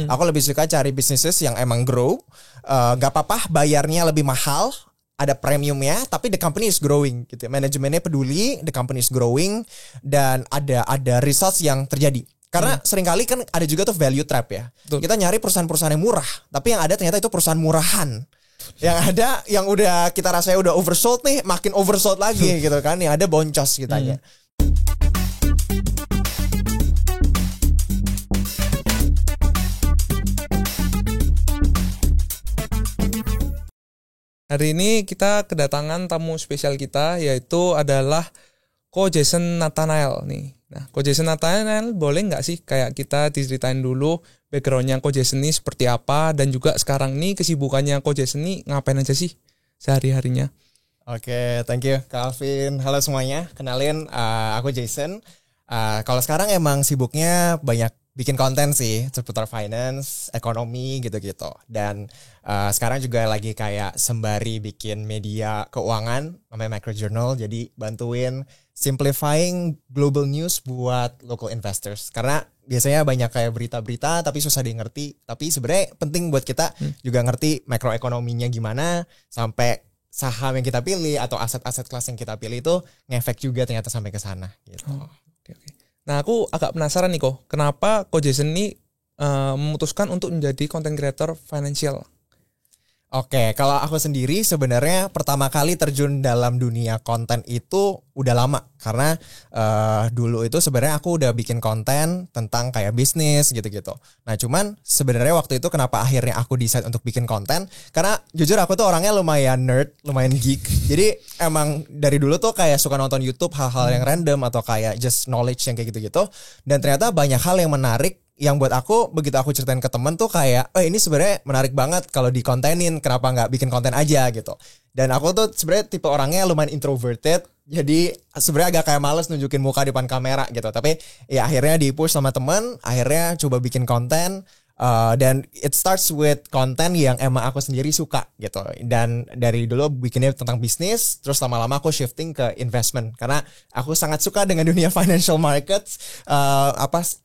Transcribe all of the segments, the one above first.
Aku lebih suka cari businesses yang emang grow, gak apa-apa bayarnya lebih mahal, ada premiumnya, tapi the company is growing gitu. Manajemennya peduli, the company is growing, dan ada results yang terjadi. Karena seringkali kan ada juga tuh value trap ya. Betul. Kita nyari perusahaan-perusahaan yang murah, tapi yang ada ternyata itu perusahaan murahan. Yang ada yang udah kita rasanya udah oversold nih, makin oversold lagi gitu kan. Yang ada boncos kitanya. Hari ini kita kedatangan tamu spesial kita, yaitu adalah Ko Jason Nathanael nih. Nah, Ko Jason Nathanael boleh nggak sih kayak kita diceritain dulu backgroundnya Ko Jason ini seperti apa, dan juga sekarang nih kesibukannya Ko Jason ini ngapain aja sih sehari-harinya? Oke, thank you Calvin. Halo semuanya, kenalin aku Jason. Kalau sekarang emang sibuknya banyak bikin konten sih seputar finance, ekonomi gitu-gitu. Dan sekarang juga lagi kayak sembari bikin media keuangan namanya Macro Journal. Jadi bantuin simplifying global news buat local investors. Karena biasanya banyak kayak berita-berita tapi susah dimengerti. Tapi sebenarnya penting buat kita juga ngerti makroekonominya gimana, sampai saham yang kita pilih atau aset-aset kelas yang kita pilih itu ngefek juga ternyata sampai ke sana gitu. Oke. Nah, aku agak penasaran nih Ko, kenapa Ko Jason ini memutuskan untuk menjadi content creator financial? Oke, kalau aku sendiri sebenarnya pertama kali terjun dalam dunia konten itu udah lama. Karena dulu itu sebenarnya aku udah bikin konten tentang kayak bisnis gitu-gitu. Nah cuman sebenarnya waktu itu kenapa akhirnya aku decide untuk bikin konten, karena jujur aku tuh orangnya lumayan nerd, lumayan geek. Jadi emang dari dulu tuh kayak suka nonton YouTube hal-hal yang random atau kayak just knowledge yang kayak gitu-gitu. Dan ternyata banyak hal yang menarik yang buat aku, begitu aku ceritain ke temen tuh kayak, ini sebenarnya menarik banget kalau dikontenin, kenapa nggak bikin konten aja gitu. Dan aku tuh sebenarnya tipe orangnya lumayan introverted, jadi sebenarnya agak kayak males nunjukin muka di depan kamera gitu. Tapi ya akhirnya di-push sama temen, akhirnya coba bikin konten. Dan it starts with konten yang emang aku sendiri suka gitu. Dan dari dulu bikinnya tentang bisnis, terus lama-lama aku shifting ke investment karena aku sangat suka dengan dunia financial markets.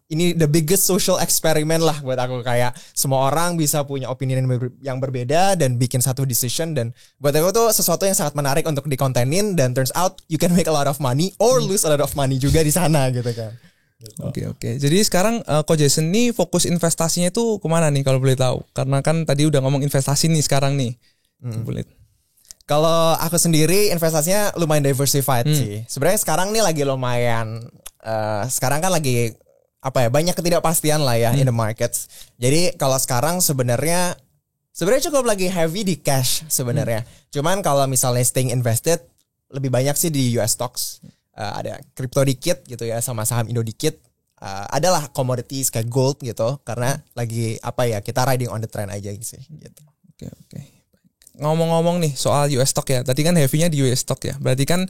Ini the biggest social experiment lah buat aku, kayak semua orang bisa punya opini yang berbeda dan bikin satu decision, dan buat aku tuh sesuatu yang sangat menarik untuk dikontenin, dan turns out you can make a lot of money or lose a lot of money juga di sana gitu kan. Gitu. Oke. Jadi sekarang Ko Jason nih fokus investasinya itu kemana nih kalau boleh tahu? Karena kan tadi udah ngomong investasi nih sekarang nih. Boleh. Kalau aku sendiri investasinya lumayan diversified sih. Sebenarnya sekarang nih lagi lumayan, sekarang kan lagi banyak ketidakpastian lah ya in the markets. Jadi kalau sekarang sebenarnya cukup lagi heavy di cash sebenarnya. Cuman kalau misalnya staying invested lebih banyak sih di US stocks. Ada kripto dikit gitu ya, sama saham Indo dikit. Adalah commodities kayak gold gitu, karena lagi kita riding on the trend aja sih gitu. Oke. Ngomong-ngomong nih soal US stock ya, tadi kan heavy-nya di US stock ya. Berarti kan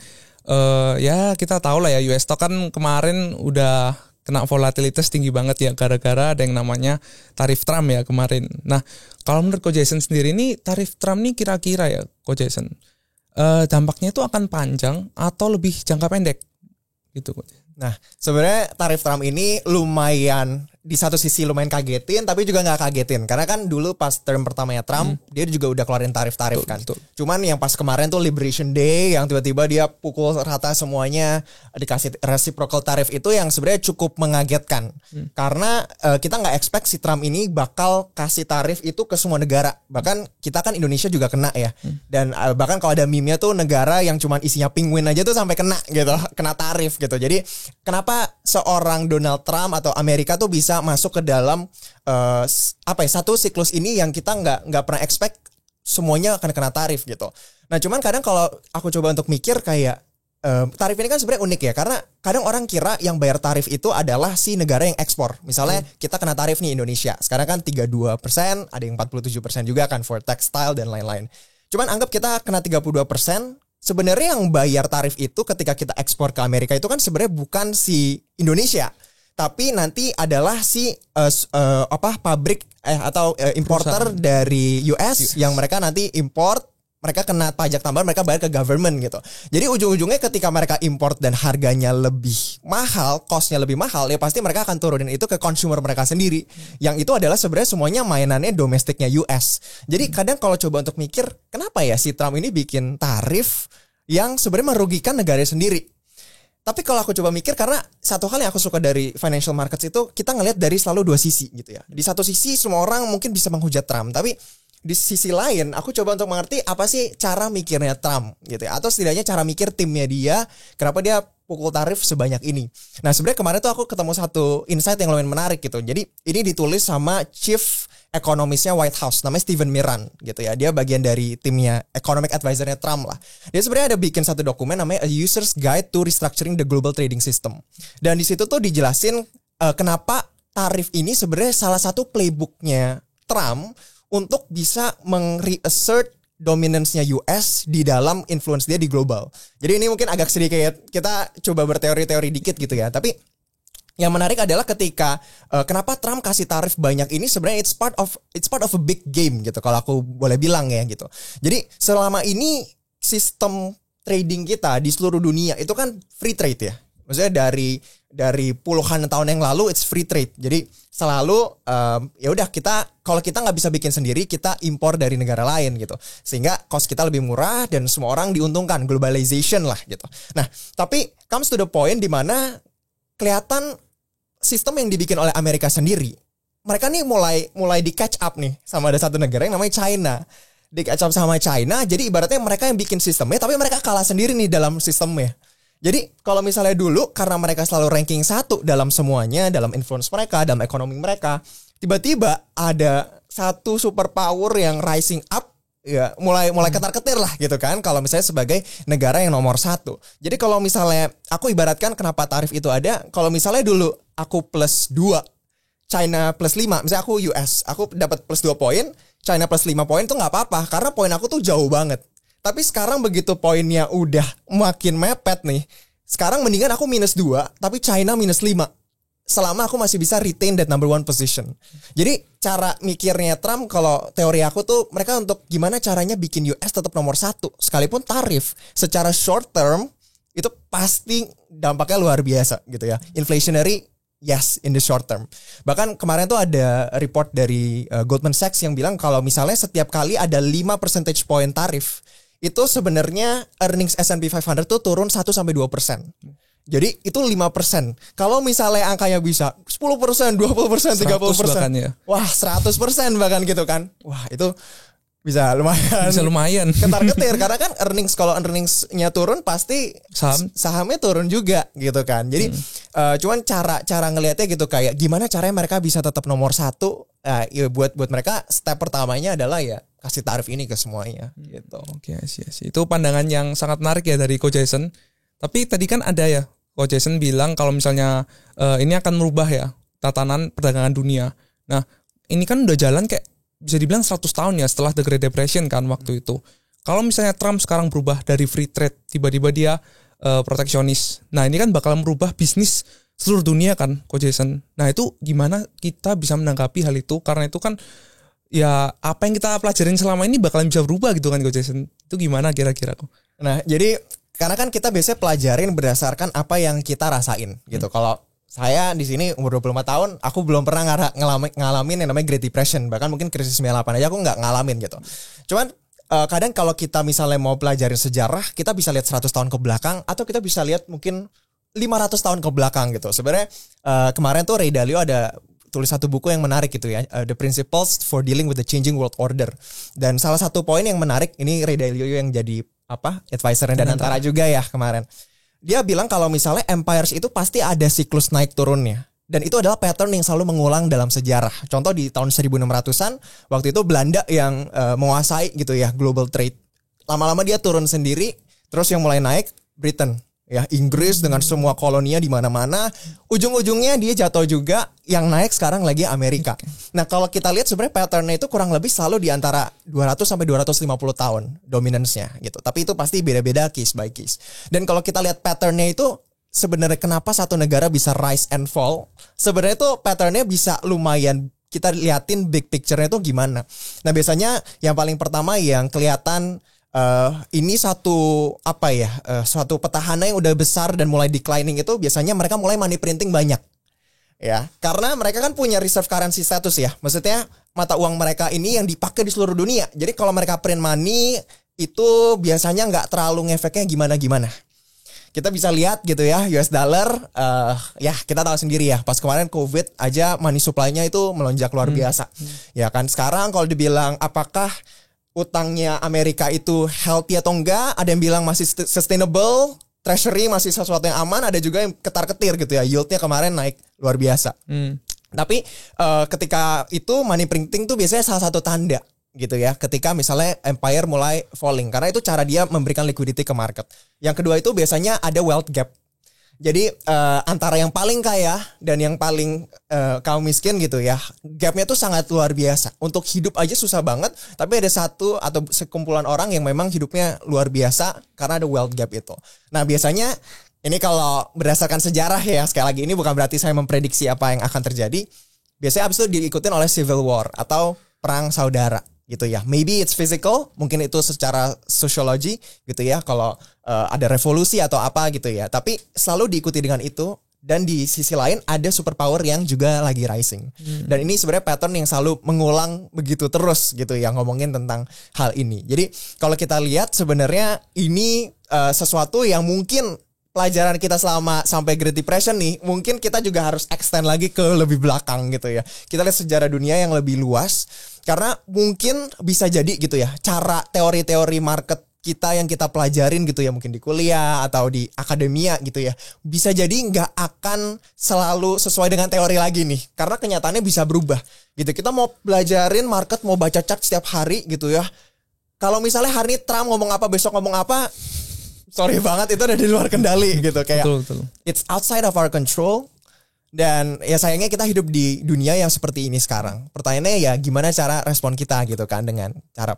ya kita tahu lah ya, US stock kan kemarin udah kena volatilitas tinggi banget ya, gara-gara ada yang namanya tarif Trump ya kemarin. Nah, kalau menurut Ko Jason sendiri nih, tarif Trump nih kira-kira ya Ko Jason, dampaknya itu akan panjang atau lebih jangka pendek gitu. Nah sebenarnya tarif Trump ini lumayan, di satu sisi lumayan kagetin tapi juga nggak kagetin, karena kan dulu pas term pertamanya Trump dia juga udah keluarin tarif-tarif kan. Cuman yang pas kemarin tuh Liberation Day yang tiba-tiba dia pukul rata semuanya, dikasih reciprocal tarif, itu yang sebenarnya cukup mengagetkan. Karena kita nggak expect si Trump ini bakal kasih tarif itu ke semua negara. Bahkan kita kan Indonesia juga kena ya. Dan bahkan kalau ada meme-nya tuh negara yang cuman isinya penguin aja tuh sampai kena gitu, kena tarif gitu. Jadi kenapa seorang Donald Trump atau Amerika tuh bisa masuk ke dalam satu siklus ini yang kita nggak pernah expect semuanya akan kena tarif gitu. Nah cuman kadang kalau aku coba untuk mikir kayak tarif ini kan sebenarnya unik ya, karena kadang orang kira yang bayar tarif itu adalah si negara yang ekspor. Misalnya kita kena tarif nih Indonesia, sekarang kan 32%, ada yang 47% juga kan for textile dan lain-lain. Cuman anggap kita kena 32%, sebenarnya yang bayar tarif itu ketika kita ekspor ke Amerika itu kan sebenarnya bukan si Indonesia, tapi nanti adalah si pabrik atau importer dari US yang mereka nanti import mereka kena pajak tambahan, mereka bayar ke government gitu. Jadi ujung-ujungnya ketika mereka import dan harganya lebih mahal, costnya lebih mahal, ya pasti mereka akan turunin itu ke consumer mereka sendiri. Yang itu adalah sebenarnya semuanya mainannya domestiknya US. Jadi kadang kalau coba untuk mikir, kenapa ya si Trump ini bikin tarif yang sebenarnya merugikan negaranya sendiri. Tapi kalau aku coba mikir, karena satu hal yang aku suka dari financial markets itu, kita ngelihat dari selalu dua sisi gitu ya. Di satu sisi semua orang mungkin bisa menghujat Trump, tapi di sisi lain aku coba untuk mengerti apa sih cara mikirnya Trump gitu ya, atau setidaknya cara mikir timnya dia, kenapa dia pukul tarif sebanyak ini. Nah sebenarnya kemarin tuh aku ketemu satu insight yang lumayan menarik gitu. Jadi ini ditulis sama chief ekonomisnya White House, namanya Steven Miran gitu ya. Dia bagian dari timnya economic advisornya Trump lah. Dia sebenarnya ada bikin satu dokumen namanya A User's Guide to Restructuring the Global Trading System. Dan di situ tuh dijelasin kenapa tarif ini sebenarnya salah satu playbooknya Trump untuk bisa meng-reassert dominance-nya US di dalam influence dia di global. Jadi ini mungkin agak sedikit kita coba berteori-teori dikit gitu ya. Tapi yang menarik adalah ketika kenapa Trump kasih tarif banyak ini, sebenarnya it's part of a big game gitu kalau aku boleh bilang ya gitu. Jadi selama ini sistem trading kita di seluruh dunia itu kan free trade ya. Maksudnya dari puluhan tahun yang lalu it's free trade. Jadi selalu ya udah kalau kita nggak bisa bikin sendiri, kita impor dari negara lain gitu. Sehingga cost kita lebih murah dan semua orang diuntungkan, globalization lah gitu. Nah, tapi comes to the point di mana kelihatan sistem yang dibikin oleh Amerika sendiri. Mereka nih mulai di catch up nih sama ada satu negara yang namanya China. Di catch up sama China, jadi ibaratnya mereka yang bikin sistemnya tapi mereka kalah sendiri nih dalam sistemnya. Jadi kalau misalnya dulu karena mereka selalu ranking 1 dalam semuanya, dalam influence mereka, dalam ekonomi mereka, tiba-tiba ada satu superpower yang rising up, ya mulai ketar-ketir lah gitu kan, kalau misalnya sebagai negara yang nomor 1. Jadi kalau misalnya aku ibaratkan kenapa tarif itu ada, kalau misalnya dulu aku plus 2, China plus 5, misalnya aku US, aku dapat plus 2 poin, China plus 5 poin tuh gak apa-apa, karena poin aku tuh jauh banget. Tapi sekarang begitu poinnya udah makin mepet nih, sekarang mendingan aku minus 2, tapi China minus 5. Selama aku masih bisa retain that number 1 position. Jadi cara mikirnya Trump, kalau teori aku tuh, mereka untuk gimana caranya bikin US tetap nomor 1. Sekalipun tarif secara short term, itu pasti dampaknya luar biasa gitu ya. Inflationary, yes, in the short term. Bahkan kemarin tuh ada report dari Goldman Sachs yang bilang kalau misalnya setiap kali ada 5 percentage point tarif, itu sebenarnya earnings S&P 500 tuh turun 1-2%. Jadi itu 5%. Kalau misalnya angkanya bisa 10%, 20%, 30%. Bahkan ya. Wah, 100% bahkan gitu kan. Wah, itu bisa lumayan. Ketar-ketir karena kan kalau earningsnya turun pasti sahamnya turun juga gitu kan. Jadi cuman cara ngelihatnya gitu, kayak gimana caranya mereka bisa tetap nomor 1. Ya buat mereka step pertamanya adalah ya kasih tarif ini ke semuanya gitu. Oke, sih. Itu pandangan yang sangat menarik ya dari Coach Jason. Tapi tadi kan ada ya Coach Jason bilang kalau misalnya ini akan merubah ya tatanan perdagangan dunia. Nah, ini kan udah jalan kayak bisa dibilang 100 tahun ya setelah The Great Depression kan waktu itu. Kalau misalnya Trump sekarang berubah dari free trade, tiba-tiba dia proteksionis. Nah, ini kan bakal merubah bisnis seluruh dunia kan, Coach Jason. Nah, itu gimana kita bisa menanggapi hal itu? Karena itu kan ya apa yang kita pelajarin selama ini bakalan bisa berubah gitu kan, Coach Jason. Itu gimana kira-kira? Nah, jadi karena kan kita biasanya pelajarin berdasarkan apa yang kita rasain gitu. Kalau saya di sini umur 25 tahun, aku belum pernah ngalamin yang namanya Great Depression. Bahkan mungkin krisis 98 aja aku nggak ngalamin gitu. Cuman kadang kalau kita misalnya mau pelajarin sejarah, kita bisa lihat 100 tahun ke belakang, atau kita bisa lihat mungkin 500 tahun ke belakang gitu. Sebenarnya kemarin tuh Ray Dalio ada tulis satu buku yang menarik gitu ya, The Principles for Dealing with the Changing World Order. Dan salah satu poin yang menarik, ini Ray Dalio yang jadi advisornya Danantara juga ya kemarin. Dia bilang kalau misalnya empires itu pasti ada siklus naik turunnya. Dan itu adalah pattern yang selalu mengulang dalam sejarah. Contoh di tahun 1600-an, waktu itu Belanda yang menguasai gitu ya global trade. Lama-lama dia turun sendiri, terus yang mulai naik Britain. Ya, Inggris dengan semua koloninya di mana-mana, ujung-ujungnya dia jatuh juga, yang naik sekarang lagi Amerika. Nah, kalau kita lihat sebenarnya patternnya itu kurang lebih selalu di antara 200 sampai 250 tahun dominance-nya gitu. Tapi itu pasti beda-beda case by case. Dan kalau kita lihat patternnya itu sebenarnya kenapa satu negara bisa rise and fall, sebenarnya itu patternnya bisa lumayan kita liatin big picture-nya itu gimana. Nah, biasanya yang paling pertama yang kelihatan ini satu suatu petahana yang udah besar dan mulai declining itu biasanya mereka mulai money printing banyak. Ya, karena mereka kan punya reserve currency status ya. Maksudnya mata uang mereka ini yang dipakai di seluruh dunia. Jadi kalau mereka print money itu biasanya nggak terlalu ngefeknya gimana-gimana. Kita bisa lihat gitu ya, US dollar, ya kita tahu sendiri ya. Pas kemarin COVID aja money supply-nya itu melonjak luar biasa. Ya kan, sekarang kalau dibilang apakah utangnya Amerika itu healthy atau enggak, ada yang bilang masih sustainable. Treasury masih sesuatu yang aman, ada juga yang ketar-ketir gitu ya. Yieldnya kemarin naik luar biasa. Tapi ketika itu money printing tuh biasanya salah satu tanda gitu ya. Ketika misalnya empire mulai falling. Karena itu cara dia memberikan liquidity ke market. Yang kedua itu biasanya ada wealth gap. Jadi antara yang paling kaya dan yang paling kaum miskin gitu ya, gapnya tuh sangat luar biasa. Untuk hidup aja susah banget, tapi ada satu atau sekumpulan orang yang memang hidupnya luar biasa karena ada wealth gap itu. Nah biasanya ini kalau berdasarkan sejarah ya, sekali lagi ini bukan berarti saya memprediksi apa yang akan terjadi. Biasanya abis itu diikutin oleh civil war atau perang saudara gitu ya. Maybe it's physical, mungkin itu secara sosiologi gitu ya, kalau ada revolusi atau apa gitu ya. Tapi selalu diikuti dengan itu, dan di sisi lain ada superpower yang juga lagi rising. Dan ini sebenarnya pattern yang selalu mengulang begitu terus gitu ya, ngomongin tentang hal ini. Jadi kalau kita lihat sebenarnya ini sesuatu yang mungkin pelajaran kita selama sampai Great Depression nih, mungkin kita juga harus extend lagi ke lebih belakang gitu ya. Kita lihat sejarah dunia yang lebih luas. Karena mungkin bisa jadi gitu ya, cara teori-teori market kita yang kita pelajarin gitu ya, mungkin di kuliah atau di akademia gitu ya, bisa jadi nggak akan selalu sesuai dengan teori lagi nih. Karena kenyataannya bisa berubah gitu. Kita mau belajarin market, mau baca chart setiap hari gitu ya. Kalau misalnya hari ini Trump ngomong apa, besok ngomong apa, sorry banget, itu udah di luar kendali gitu. Kayak Betul. It's outside of our control. Dan ya sayangnya kita hidup di dunia yang seperti ini sekarang. Pertanyaannya ya gimana cara respon kita gitu kan, dengan cara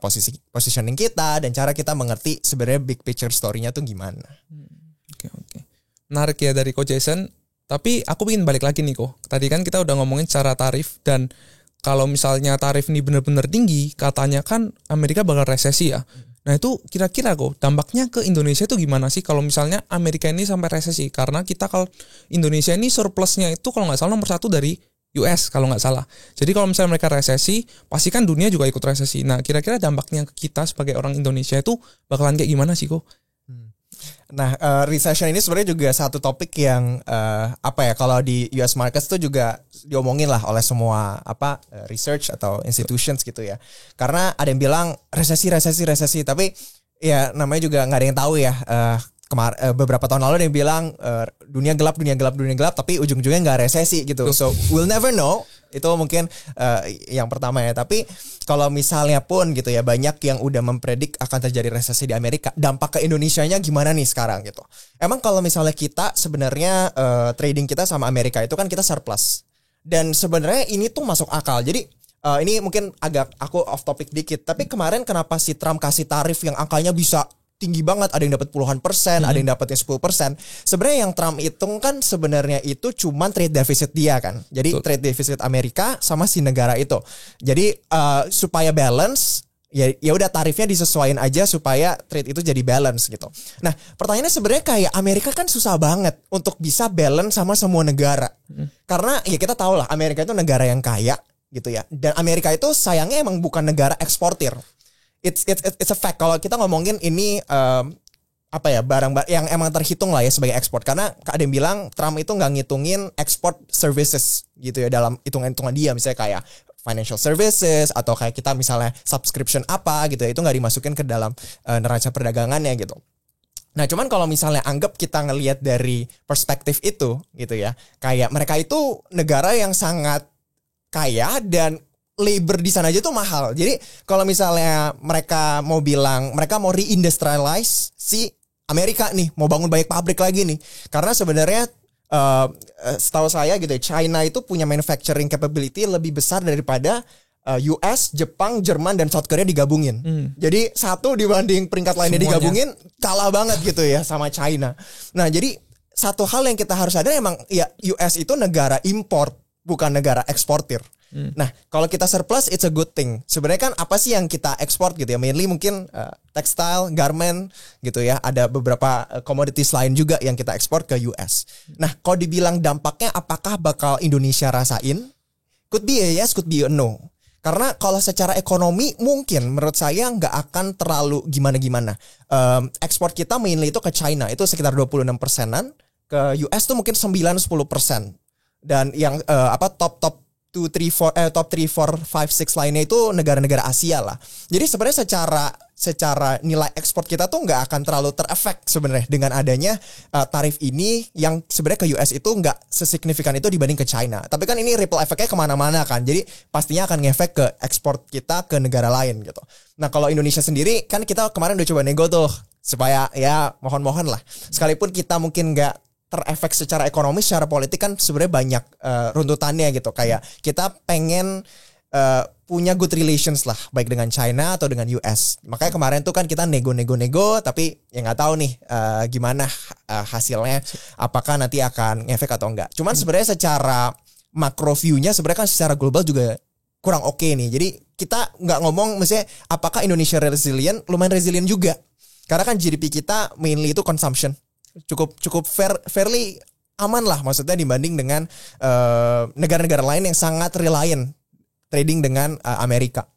positioning kita dan cara kita mengerti sebenarnya big picture story-nya tuh gimana. Oke. Menarik ya dari Coach Jason. Tapi aku ingin balik lagi nih kok. Tadi kan kita udah ngomongin secara tarif, dan kalau misalnya tarif ini benar-benar tinggi, katanya kan Amerika bakal resesi ya. Nah itu kira-kira kok dampaknya ke Indonesia itu gimana sih kalau misalnya Amerika ini sampai resesi? Karena kita kalau Indonesia ini surplusnya itu kalau nggak salah nomor 1 dari US kalau nggak salah. Jadi kalau misalnya mereka resesi, pasti kan dunia juga ikut resesi. Nah kira-kira dampaknya ke kita sebagai orang Indonesia itu bakalan kayak gimana sih kok? Nah, recession ini sebenarnya juga satu topik yang kalau di US markets itu juga diomongin lah oleh semua research atau institutions gitu ya. Karena ada yang bilang resesi, tapi ya namanya juga nggak ada yang tahu ya. Beberapa tahun lalu ada yang bilang dunia gelap, tapi ujung-ujungnya nggak resesi gitu. So we'll never know. Itu mungkin yang pertama ya. Tapi kalau misalnya pun gitu ya, banyak yang udah mempredik akan terjadi resesi di Amerika. Dampak ke Indonesianya gimana nih sekarang gitu. Emang kalau misalnya kita sebenarnya trading kita sama Amerika itu kan kita surplus. Dan sebenarnya ini tuh masuk akal. Jadi ini mungkin agak aku off topic dikit. Tapi kemarin kenapa si Trump kasih tarif yang angkanya bisa tinggi banget, ada yang dapat puluhan persen, ada yang dapatnya 10%. Sebenarnya yang Trump hitung kan sebenarnya itu cuman trade deficit dia kan. Jadi trade deficit Amerika sama si negara itu. Jadi supaya balance, ya udah tarifnya disesuaikan aja supaya trade itu jadi balance gitu. Nah, pertanyaannya sebenarnya kayak Amerika kan susah banget untuk bisa balance sama semua negara. Karena ya kita tahu lah, Amerika itu negara yang kaya gitu ya. Dan Amerika itu sayangnya emang bukan negara eksportir. It's a fact kalau kita ngomongin ini barang yang emang terhitung lah ya sebagai ekspor. Karena ada yang bilang Trump itu nggak ngitungin export services gitu ya dalam hitungan dia, misalnya kayak financial services atau kayak kita misalnya subscription apa gitu ya, itu nggak dimasukin ke dalam neraca perdagangannya gitu. Nah cuman kalau misalnya anggap kita ngelihat dari perspektif itu gitu ya, kayak mereka itu negara yang sangat kaya dan labor di sana aja tuh mahal. Jadi kalau misalnya mereka mau bilang mereka mau reindustrialize si Amerika nih, mau bangun banyak pabrik lagi nih. Karena sebenarnya setahu saya gitu ya, China itu punya manufacturing capability lebih besar daripada US, Jepang, Jerman, dan South Korea digabungin. Jadi satu dibanding peringkat lainnya semuanya digabungin kalah banget gitu ya sama China. Nah jadi satu hal yang kita harus sadar emang ya US itu negara import, bukan negara eksportir. Nah, kalau kita surplus, it's a good thing. Sebenarnya kan apa sih yang kita ekspor gitu ya? Mainly mungkin textile, garment gitu ya. Ada beberapa commodities lain juga yang kita ekspor ke US. Nah, kalau dibilang dampaknya apakah bakal Indonesia rasain? Could be a yes, could be a no. Karena kalau secara ekonomi mungkin menurut saya nggak akan terlalu gimana-gimana. Ekspor kita mainly itu ke China, itu sekitar 26%-an. Ke US tuh mungkin 9-10%. Dan yang top 2, 3, 4, top 3, 4, 5, 6 lainnya itu negara-negara Asia lah. Jadi sebenarnya secara nilai ekspor kita tuh nggak akan terlalu terefek sebenarnya dengan adanya tarif ini yang sebenarnya ke US itu nggak sesignifikan itu dibanding ke China. Tapi kan ini ripple efeknya kemana-mana kan. Jadi pastinya akan ngefek ke ekspor kita ke negara lain gitu. Nah kalau Indonesia sendiri kan kita kemarin udah coba nego tuh supaya ya mohon-mohon lah. Sekalipun kita mungkin nggak terefek secara ekonomi, secara politik kan sebenarnya banyak runtutannya gitu. Kayak kita pengen punya good relations lah, baik dengan China atau dengan US. Makanya kemarin tuh kan kita nego, tapi ya nggak tahu nih gimana hasilnya. Apakah nanti akan ngefek atau enggak. Cuman sebenarnya secara macro view-nya sebenarnya kan secara global juga kurang oke nih. Jadi kita nggak ngomong misalnya apakah Indonesia resilient, lumayan resilient juga. Karena kan GDP kita mainly itu consumption. Cukup fairly aman lah maksudnya dibanding dengan negara-negara lain yang sangat reliant trading dengan Amerika.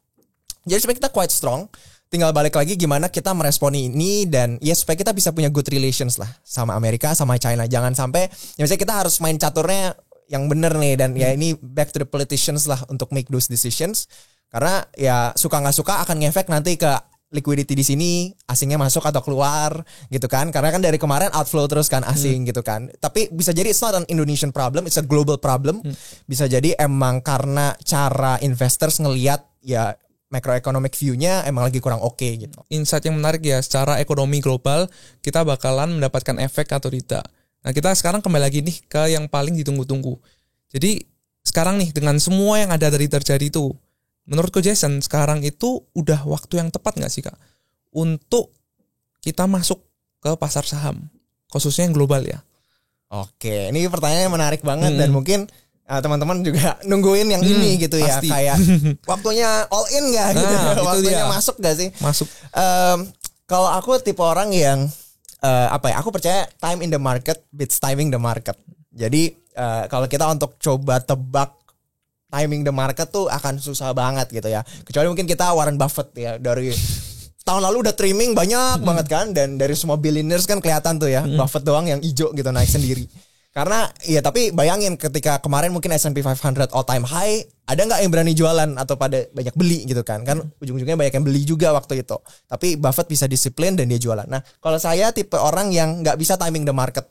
Jadi supaya kita quite strong, tinggal balik lagi gimana kita meresponi ini dan ya supaya kita bisa punya good relations lah sama Amerika sama China. Jangan sampai ya misalnya kita harus main caturnya yang bener nih dan ya ini back to the politicians lah untuk make those decisions. Karena ya suka nggak suka akan ngefek nanti ke liquidity di sini, asingnya masuk atau keluar gitu kan. Karena kan dari kemarin outflow terus kan asing gitu kan. Tapi bisa jadi it's not an Indonesian problem, it's a global problem. Bisa jadi emang karena cara investors ngelihat ya macroeconomic view-nya emang lagi kurang oke gitu. Insight yang menarik ya, secara ekonomi global kita bakalan mendapatkan efek atau tidak. Nah kita sekarang kembali lagi nih ke yang paling ditunggu-tunggu. Jadi sekarang nih dengan semua yang ada dari terjadi itu, menurut Ko Jason, sekarang itu udah waktu yang tepat nggak sih Kak untuk kita masuk ke pasar saham, khususnya yang global ya? Oke, ini pertanyaannya menarik banget dan mungkin teman-teman juga nungguin yang ini gitu ya, pasti. Kayak waktunya all in nggak gitu, waktunya masuk nggak sih? Masuk. Kalau aku tipe orang yang aku percaya time in the market beats timing the market. Jadi kalau kita untuk coba tebak timing the market tuh akan susah banget gitu ya. Kecuali mungkin kita Warren Buffett ya, dari tahun lalu udah trimming banyak banget kan, dan dari semua billionaires kan kelihatan tuh ya, Buffett doang yang hijau gitu naik sendiri. Karena ya tapi bayangin ketika kemarin mungkin S&P 500 all time high, ada nggak yang berani jualan atau pada banyak beli gitu kan? Kan ujung-ujungnya banyak yang beli juga waktu itu. Tapi Buffett bisa disiplin dan dia jualan. Nah kalau saya tipe orang yang nggak bisa timing the market.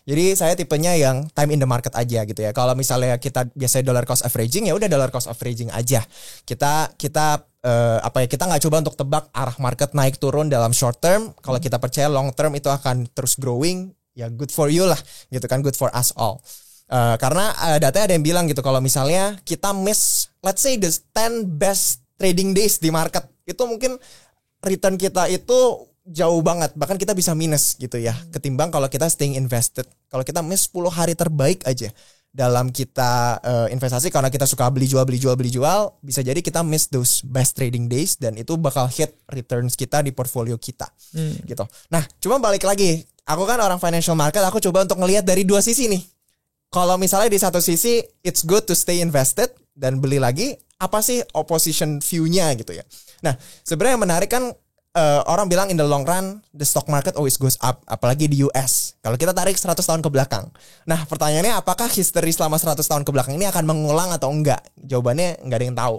Jadi saya tipenya yang time in the market aja gitu ya. Kalau misalnya kita biasanya dollar cost averaging, ya udah dollar cost averaging aja. Kita nggak coba untuk tebak arah market naik turun dalam short term. Kalau kita percaya long term itu akan terus growing, ya good for you lah gitu kan, good for us all. Karena datanya ada yang bilang gitu, kalau misalnya kita miss let's say the 10 best trading days di market, itu mungkin return kita itu jauh banget, bahkan kita bisa minus gitu ya, ketimbang kalau kita staying invested. Kalau kita miss 10 hari terbaik aja dalam kita investasi karena kita suka beli jual, bisa jadi kita miss those best trading days dan itu bakal hit returns kita di portfolio kita gitu. Nah cuma balik lagi, aku kan orang financial market, aku coba untuk ngelihat dari dua sisi nih. Kalau misalnya di satu sisi it's good to stay invested dan beli lagi, apa sih opposition view-nya gitu ya. Nah sebenarnya yang menarik kan, orang bilang in the long run the stock market always goes up, apalagi di US. Kalau kita tarik 100 tahun ke belakang. Nah, pertanyaannya apakah history selama 100 tahun ke belakang ini akan mengulang atau enggak? Jawabannya enggak ada yang tahu.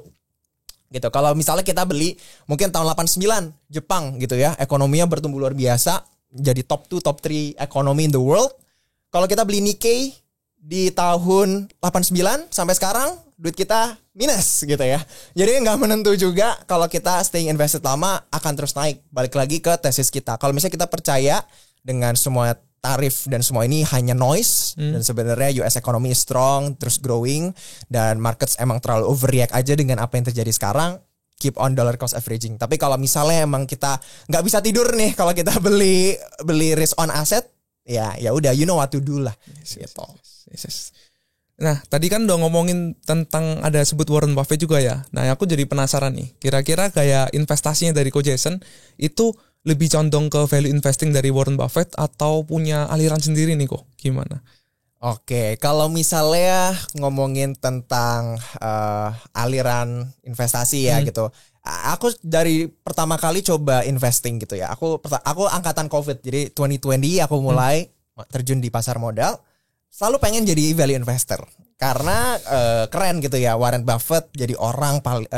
Gitu. Kalau misalnya kita beli mungkin tahun 89 Jepang gitu ya, ekonominya bertumbuh luar biasa, jadi top 2, top 3 ekonomi in the world. Kalau kita beli Nikkei di tahun 89 sampai sekarang, duit kita minus gitu ya. Jadi nggak menentu juga kalau kita staying invested lama akan terus naik. Balik lagi ke tesis kita. Kalau misalnya kita percaya dengan semua tarif dan semua ini hanya noise, dan sebenarnya US economy is strong, terus growing, dan markets emang terlalu overreact aja dengan apa yang terjadi sekarang, keep on dollar cost averaging. Tapi kalau misalnya emang kita nggak bisa tidur nih kalau kita beli risk on asset, ya udah, you know what to do lah. Yes. Nah, tadi kan udah ngomongin tentang ada sebut Warren Buffett juga ya. Nah, aku jadi penasaran nih. Kira-kira gaya investasinya dari Coach Jason itu lebih condong ke value investing dari Warren Buffett atau punya aliran sendiri nih kok? Gimana? Oke, kalau misalnya ngomongin tentang aliran investasi ya gitu. Aku dari pertama kali coba investing gitu ya. Aku angkatan COVID. Jadi 2020 aku mulai terjun di pasar modal. Selalu pengen jadi value investor karena keren gitu ya, Warren Buffett jadi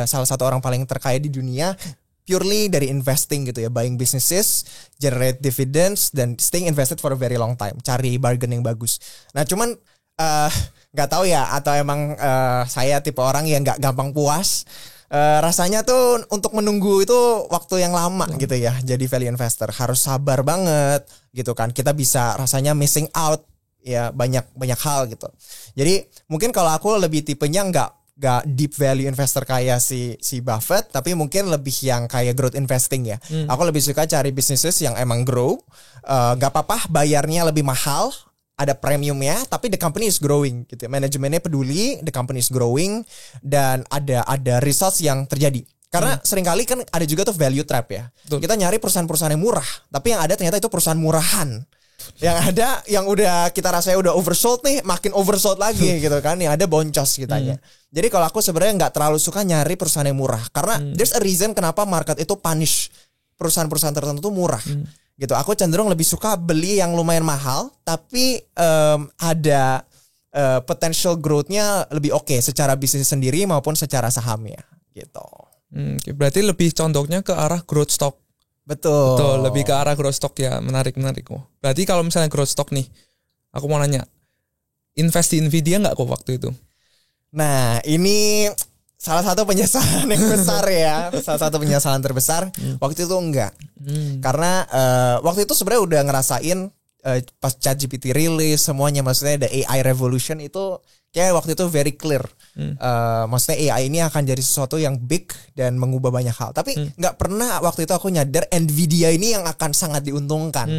salah satu orang paling terkaya di dunia purely dari investing gitu ya, buying businesses, generate dividends dan staying invested for a very long time, cari bargain yang bagus. Nah cuman nggak tahu ya, atau emang saya tipe orang yang nggak gampang puas. Rasanya tuh untuk menunggu itu waktu yang lama gitu ya. Jadi value investor harus sabar banget gitu kan. Kita bisa rasanya missing out ya banyak hal gitu. Jadi mungkin kalau aku lebih tipenya nggak deep value investor kayak si Buffett, tapi mungkin lebih yang kayak growth investing ya. Aku lebih suka cari businesses yang emang grow, nggak apa-apa bayarnya lebih mahal, ada premiumnya, tapi the company is growing gitu. Manajemennya peduli, the company is growing, dan ada results yang terjadi. Karena seringkali kan ada juga tuh value trap ya. Betul. Kita nyari perusahaan-perusahaan yang murah, tapi yang ada ternyata itu perusahaan murahan. Yang ada yang udah kita rasanya udah oversold nih, makin oversold lagi gitu kan. Yang ada boncos kitanya. Jadi kalau aku sebenarnya nggak terlalu suka nyari perusahaan yang murah, karena there's a reason kenapa market itu punish perusahaan-perusahaan tertentu tuh murah. Gitu. Aku cenderung lebih suka beli yang lumayan mahal, tapi ada potential growth-nya lebih oke secara bisnis sendiri maupun secara sahamnya. Gitu. Berarti lebih condongnya ke arah growth stock. Betul, lebih ke arah growth stock ya. Menarik. Berarti kalau misalnya growth stock nih, aku mau nanya, invest di Nvidia nggak kok waktu itu? Nah, ini salah satu penyesalan yang besar ya. Salah satu penyesalan terbesar. Waktu itu enggak. Karena waktu itu sebenarnya udah ngerasain pas ChatGPT rilis semuanya, maksudnya the AI revolution itu kayak waktu itu very clear. Maksudnya AI ini akan jadi sesuatu yang big dan mengubah banyak hal. Tapi nggak pernah waktu itu aku nyadar Nvidia ini yang akan sangat diuntungkan.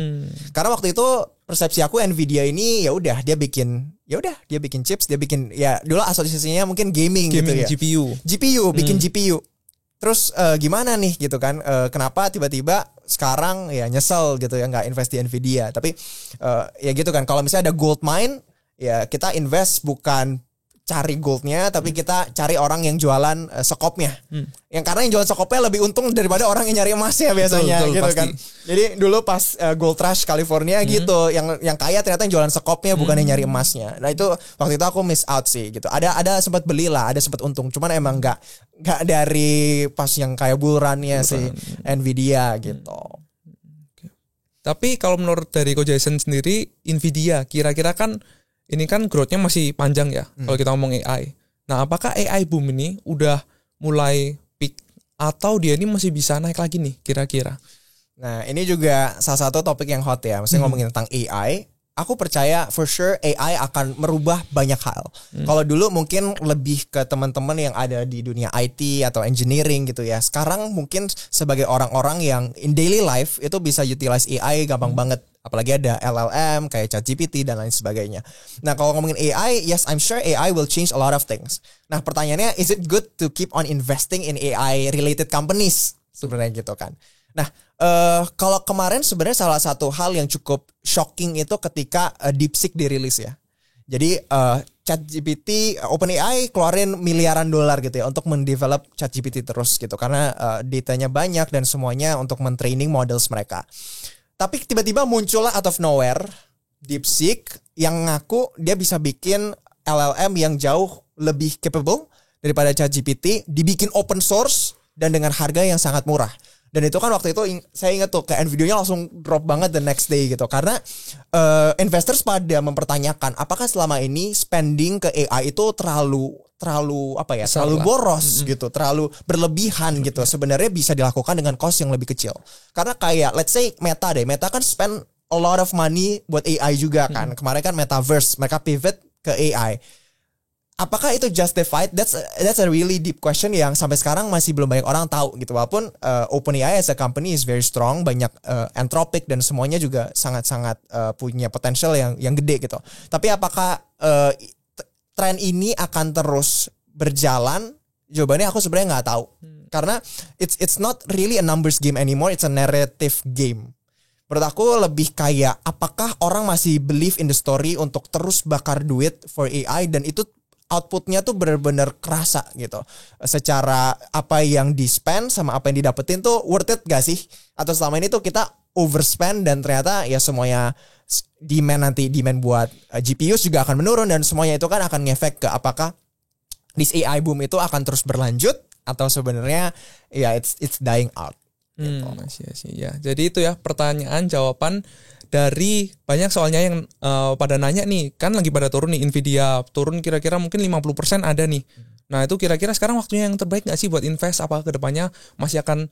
Karena waktu itu persepsi aku Nvidia ini dia bikin chips, dia bikin ya dulu asosiasinya mungkin gaming gitu ya. GPU bikin GPU. Terus gimana nih gitu kan? Kenapa tiba-tiba sekarang ya nyesel gitu ya nggak invest di Nvidia. Tapi ya gitu kan. Kalau misalnya ada gold mine, ya kita invest bukan cari goldnya, tapi kita cari orang yang jualan sekopnya. Yang karena yang jualan sekopnya lebih untung daripada orang yang nyari emasnya biasanya. Betul, gitu pasti. Kan. Jadi dulu pas Gold Rush California gitu, yang kaya ternyata yang jualan sekopnya bukan yang nyari emasnya. Nah itu waktu itu aku miss out sih gitu. Ada sempat belilah, ada sempat untung. Cuman emang nggak dari pas yang kayak bull-runnya si Nvidia gitu. Tapi kalau menurut dari Coach Jason sendiri, Nvidia kira-kira kan ini kan growth-nya masih panjang ya kalau kita ngomong AI. Nah, apakah AI boom ini udah mulai peak atau dia ini masih bisa naik lagi nih kira-kira? Nah, ini juga salah satu topik yang hot ya. Maksudnya ngomongin tentang AI. Aku percaya for sure AI akan merubah banyak hal. Kalau dulu mungkin lebih ke teman-teman yang ada di dunia IT atau engineering gitu ya. Sekarang mungkin sebagai orang-orang yang in daily life itu bisa utilize AI gampang banget. Apalagi ada LLM kayak ChatGPT dan lain sebagainya. Nah kalau ngomongin AI, yes I'm sure AI will change a lot of things. Nah pertanyaannya, is it good to keep on investing in AI related companies? Sebenarnya gitu kan. Nah kalau kemarin sebenarnya salah satu hal yang cukup shocking itu ketika DeepSeek dirilis ya. Jadi ChatGPT, OpenAI keluarin miliaran dolar gitu ya untuk mendevelop ChatGPT terus gitu. Karena datanya banyak dan semuanya untuk mentraining models mereka. Tapi tiba-tiba muncullah out of nowhere DeepSeek yang ngaku dia bisa bikin LLM yang jauh lebih capable daripada ChatGPT, dibikin open source dan dengan harga yang sangat murah. Dan itu kan waktu itu saya ingat tuh kayak videonya langsung drop banget the next day gitu. Karena investors pada mempertanyakan apakah selama ini spending ke AI itu terlalu boros gitu, terlalu berlebihan gitu. Sebenarnya bisa dilakukan dengan cost yang lebih kecil. Karena kayak let's say Meta kan spend a lot of money buat AI juga kan. Kemarin kan Metaverse, mereka pivot ke AI. Apakah itu justified? That's a really deep question yang sampai sekarang masih belum banyak orang tahu gitu. Walaupun OpenAI as a company is very strong, banyak Anthropic dan semuanya juga sangat-sangat punya potential yang gede gitu. Tapi apakah tren ini akan terus berjalan? Jawabannya aku sebenarnya nggak tahu. Karena it's not really a numbers game anymore, it's a narrative game. Menurut aku lebih kayak apakah orang masih believe in the story untuk terus bakar duit for AI, dan itu outputnya tuh benar-benar kerasa gitu. Secara apa yang di-spend sama apa yang didapetin tuh worth it gak sih? Atau selama ini tuh kita overspend dan ternyata ya semuanya demand buat GPUs juga akan menurun, dan semuanya itu kan akan ngefek ke apakah this AI boom itu akan terus berlanjut atau sebenarnya ya it's dying out. Gitu. Masih ya. Jadi itu ya pertanyaan jawaban dari banyak soalnya yang pada nanya nih, kan lagi pada turun nih, Nvidia turun kira-kira mungkin 50% ada nih. Nah itu kira-kira sekarang waktunya yang terbaik gak sih buat invest? Apa kedepannya masih akan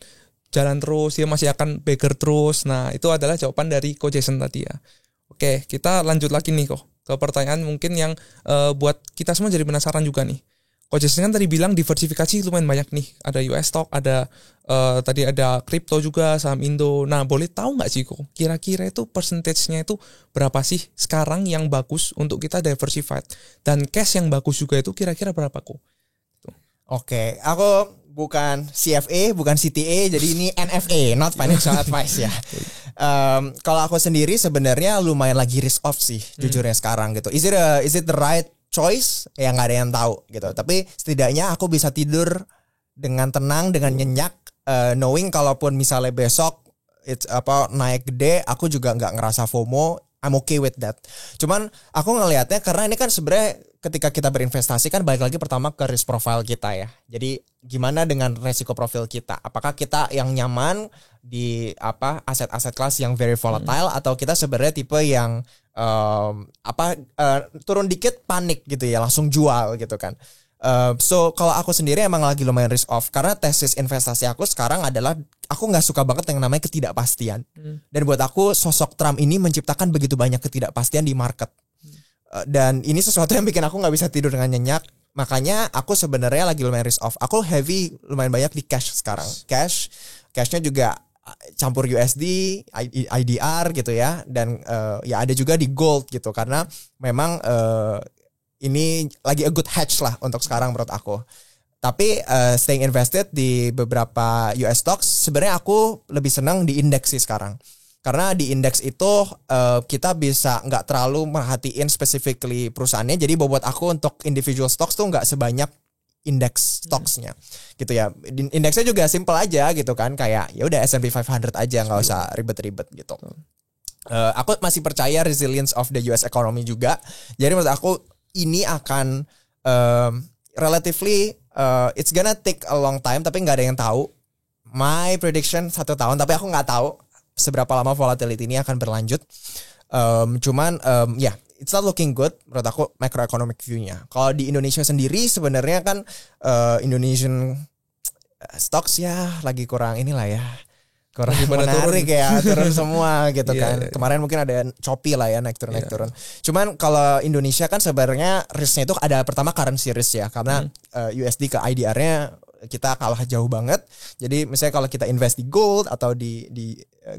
jalan terus, ya masih akan beggar terus? Nah itu adalah jawaban dari Ko Jason tadi ya. Oke, kita lanjut lagi nih kok ke pertanyaan mungkin yang buat kita semua jadi penasaran juga nih. Ko Jason kan tadi bilang diversifikasi lumayan banyak nih. Ada US stock, ada tadi ada kripto juga, saham Indo. Nah, boleh tahu nggak sih kok kira-kira itu persentasenya itu berapa sih sekarang yang bagus untuk kita diversified, dan cash yang bagus juga itu kira-kira berapa kok? Oke, aku bukan CFA, bukan CTA, jadi ini NFA, not financial advice ya. Kalau aku sendiri sebenarnya lumayan lagi risk off sih, jujurnya sekarang gitu. Is it the right choice? Ya nggak ada yang tahu gitu. Tapi setidaknya aku bisa tidur dengan tenang, dengan nyenyak, knowing kalaupun misalnya besok naik gede, aku juga nggak ngerasa FOMO. I'm okay with that. Cuman aku ngelihatnya karena ini kan sebenarnya ketika kita berinvestasi kan balik lagi pertama ke risk profile kita ya. Jadi gimana dengan resiko profil kita? Apakah kita yang nyaman di aset-aset kelas yang very volatile, atau kita sebenarnya tipe yang turun dikit panik gitu ya, langsung jual gitu kan. So kalau aku sendiri emang lagi lumayan risk off, karena tesis investasi aku sekarang adalah aku nggak suka banget yang namanya ketidakpastian. Dan buat aku sosok Trump ini menciptakan begitu banyak ketidakpastian di market. Dan ini sesuatu yang bikin aku nggak bisa tidur dengan nyenyak. Makanya aku sebenarnya lagi lumayan risk off. Aku heavy lumayan banyak di cash sekarang. Cashnya juga campur USD, IDR gitu ya. Dan ya ada juga di gold gitu, karena memang ini lagi a good hedge lah untuk sekarang menurut aku. Tapi staying invested di beberapa US stocks, sebenarnya aku lebih senang di indeks sih sekarang. Karena di indeks itu kita bisa nggak terlalu merhatiin specifically perusahaannya. Jadi buat aku untuk individual stocks tuh nggak sebanyak indeks stocksnya gitu ya. Indeksnya juga simple aja gitu kan, kayak ya udah S&P 500 aja, nggak usah ribet-ribet gitu. Aku masih percaya resilience of the US economy juga. Jadi menurut aku ini akan relatively it's gonna take a long time, tapi nggak ada yang tahu. My prediction 1 tahun, tapi aku nggak tahu seberapa lama volatility ini akan berlanjut. Cuman it's not looking good menurut aku macroeconomic view-nya. Kalau di Indonesia sendiri sebenarnya kan Indonesian stocks ya lagi kurang inilah ya. Kurang menarik ya, turun semua gitu kan. Kemarin mungkin ada choppy lah ya, naik turun. Cuman kalau Indonesia kan sebenarnya risknya itu ada pertama currency risk ya, karena USD ke IDR-nya kita kalah jauh banget. Jadi misalnya kalau kita invest di gold atau di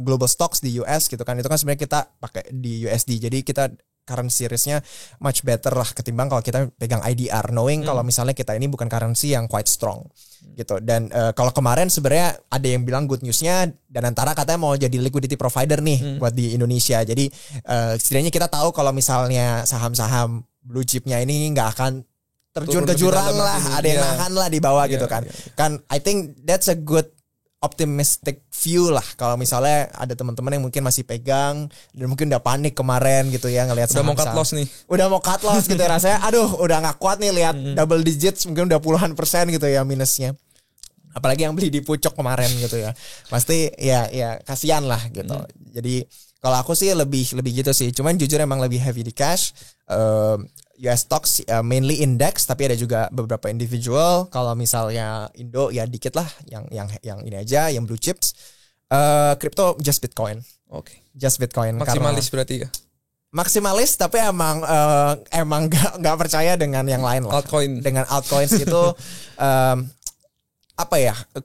global stocks di US gitu kan, itu kan sebenarnya kita pakai di USD. Jadi kita currency risk-nya much better lah ketimbang kalau kita pegang IDR, knowing kalau misalnya kita ini bukan currency yang quite strong gitu. Dan kalau kemarin sebenarnya ada yang bilang good news-nya, dan antara katanya mau jadi liquidity provider nih buat di Indonesia. Jadi setidaknya kita tahu kalau misalnya saham-saham blue chip-nya ini nggak akan terjun ke jurang lah, ada yang nahan lah di bawah gitu kan. Kan I think that's a good optimistic view lah. Kalau misalnya ada teman-teman yang mungkin masih pegang dan mungkin udah panik kemarin gitu ya ngelihat udah mau cut loss nih. Udah mau cut loss gitu rasanya. Aduh, udah nggak kuat nih lihat double digits, mungkin udah puluhan persen gitu ya minusnya. Apalagi yang beli di pucuk kemarin gitu ya. Pasti ya kasihan lah gitu. Jadi kalau aku sih lebih gitu sih. Cuman jujur emang lebih heavy di cash. US stocks mainly index, tapi ada juga beberapa individual. Kalau misalnya Indo ya dikit lah yang ini aja, yang blue chips. Crypto just Bitcoin. Oke. Just Bitcoin. Maksimalis berarti ya. Maksimalis, tapi emang nggak percaya dengan yang lain lah. Altcoin. Dengan altcoins itu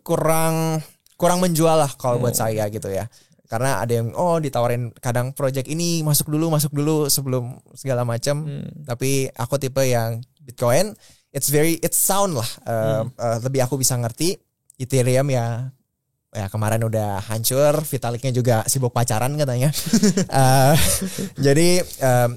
kurang menjual lah kalau buat saya gitu ya. Karena ada yang ditawarin kadang project ini masuk dulu sebelum segala macam. Tapi aku tipe yang Bitcoin it's sound lah. Lebih aku bisa ngerti. Ethereum ya kemarin udah hancur, Vitaliknya juga sibuk pacaran katanya. Jadi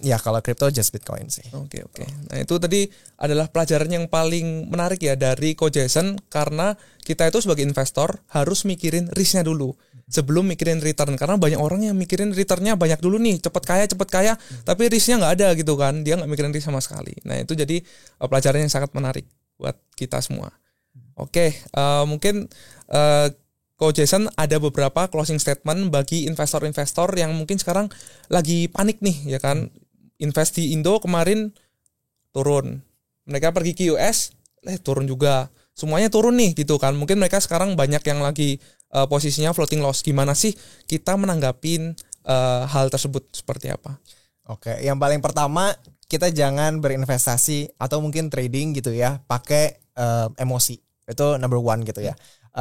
ya kalau crypto just Bitcoin sih. Oke. Nah itu tadi adalah pelajaran yang paling menarik ya dari Coach Jason, karena kita itu sebagai investor harus mikirin risknya dulu sebelum mikirin return, karena banyak orang yang mikirin returnnya banyak dulu nih, cepet kaya, tapi risknya nggak ada gitu kan, dia nggak mikirin risk sama sekali. Nah itu jadi pelajaran yang sangat menarik buat kita semua. Oke, mungkin Coach Jason ada beberapa closing statement bagi investor-investor yang mungkin sekarang lagi panik nih, ya kan? Invest di Indo kemarin turun, mereka pergi ke US, turun juga, semuanya turun nih gitu kan. Mungkin mereka sekarang banyak yang lagi posisinya floating loss. Gimana sih kita menanggapin hal tersebut, seperti apa? Oke, yang paling pertama kita jangan berinvestasi atau mungkin trading gitu ya pakai emosi. Itu number one gitu ya.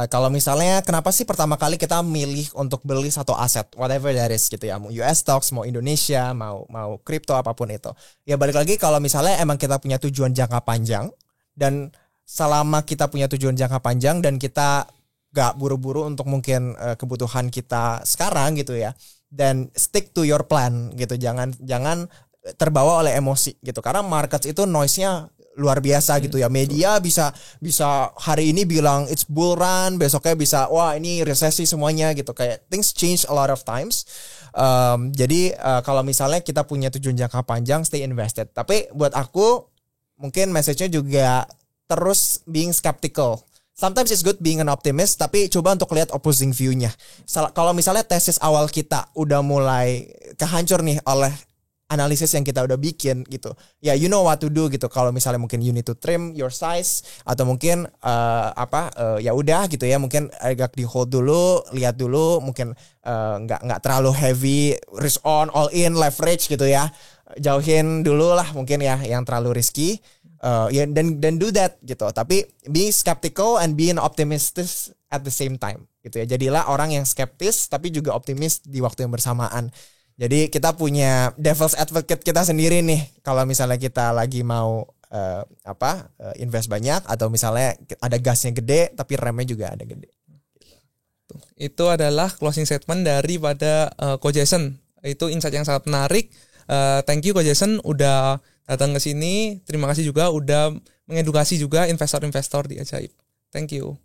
Kalau misalnya kenapa sih pertama kali kita milih untuk beli satu aset, whatever that is gitu ya, mau US stocks, mau Indonesia, mau kripto, apapun itu. Ya balik lagi, kalau misalnya emang kita punya tujuan jangka panjang, dan selama kita punya tujuan jangka panjang dan kita gak buru-buru untuk mungkin kebutuhan kita sekarang gitu ya, dan stick to your plan gitu, jangan terbawa oleh emosi gitu, karena markets itu noise-nya luar biasa gitu ya. Media bisa hari ini bilang it's bull run, besoknya bisa wah ini resesi semuanya gitu, kayak things change a lot of times. Jadi kalau misalnya kita punya tujuan jangka panjang, stay invested. Tapi buat aku mungkin message-nya juga terus being skeptical. Sometimes it's good being an optimist, tapi coba untuk lihat opposing view-nya. Kalau misalnya tesis awal kita udah mulai kehancur nih oleh analisis yang kita udah bikin gitu, ya you know what to do gitu. Kalau misalnya mungkin you need to trim your size, atau mungkin ya udah gitu ya, mungkin agak di hold dulu, lihat dulu, mungkin nggak terlalu heavy risk on, all in, leverage gitu ya, jauhin dulu lah mungkin ya yang terlalu risky. Ya dan do that gitu. Tapi being skeptical and being optimistic at the same time gitu ya. Jadilah orang yang skeptis tapi juga optimis di waktu yang bersamaan. Jadi kita punya devil's advocate kita sendiri nih, kalau misalnya kita lagi mau invest banyak, atau misalnya ada gasnya gede tapi remnya juga ada gede. Itu adalah closing statement daripada Coach Jason. Itu insight yang sangat menarik. Thank you Coach Jason udah datang ke sini. Terima kasih juga udah mengedukasi juga investor-investor di Ajaib. Thank you.